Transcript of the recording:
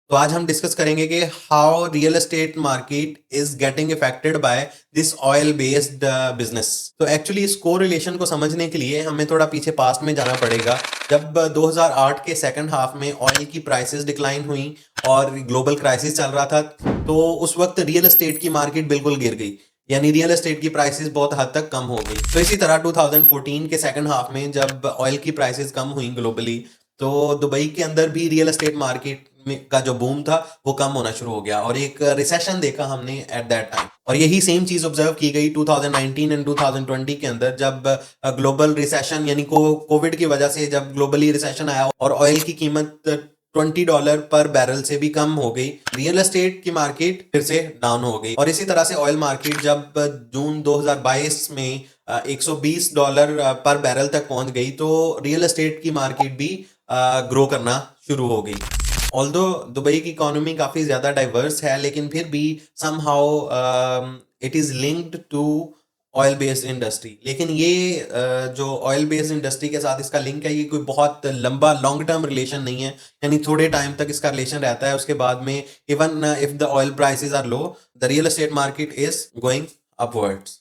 तो आज हम डिस्कस करेंगे कि how real estate market is getting affected by this oil based business. तो एक्चुअली इस को रिलेशन को समझने के लिए हमें थोड़ा पीछे पास्ट में जाना पड़ेगा, जब 2008 के सेकंड हाफ में ऑयल की प्राइसेस डिक्लाइन हुई और ग्लोबल क्राइसिस चल रहा था। तो उस वक्त रियल एस्टेट की मार्केट बिल्कुल गिर गई, यानी रियल एस्टेट की प्राइसेस बहुत हद तक कम हो गई। तो इसी तरह 2014 के सेकंड हाफ में जब ऑयल की प्राइसेस कम हुई ग्लोबली, तो दुबई के अंदर भी रियल एस्टेट मार्केट में का जो बूम था वो कम होना शुरू हो गया और एक रिसेशन देखा हमने एट दैट टाइम। और यही सेम चीज ऑब्जर्व की गई 2019 एंड 2020 के अंदर, जब ग्लोबल रिसेशन यानी कोविड की वजह से जब ग्लोबली रिसेशन आया और ऑयल की कीमत $20 पर बैरल से भी कम हो गई, रियल एस्टेट की मार्केट फिर से डाउन हो गई। और इसी तरह से ऑयल मार्केट जब जून 2022 में $120 पर बैरल तक पहुंच गई, तो रियल एस्टेट की मार्केट भी ग्रो करना शुरू हो गई। ऑल्दो दुबई की इकोनॉमी काफ़ी ज़्यादा डाइवर्स है, लेकिन फिर भी somehow it is linked to oil based industry. लेकिन ये जो ऑयल बेस्ड इंडस्ट्री के साथ इसका लिंक है, ये कोई बहुत लंबा लॉन्ग टर्म रिलेशन नहीं है, यानी थोड़े टाइम तक इसका रिलेशन रहता है। उसके बाद में even if the oil prices are low, the real estate market is going upwards.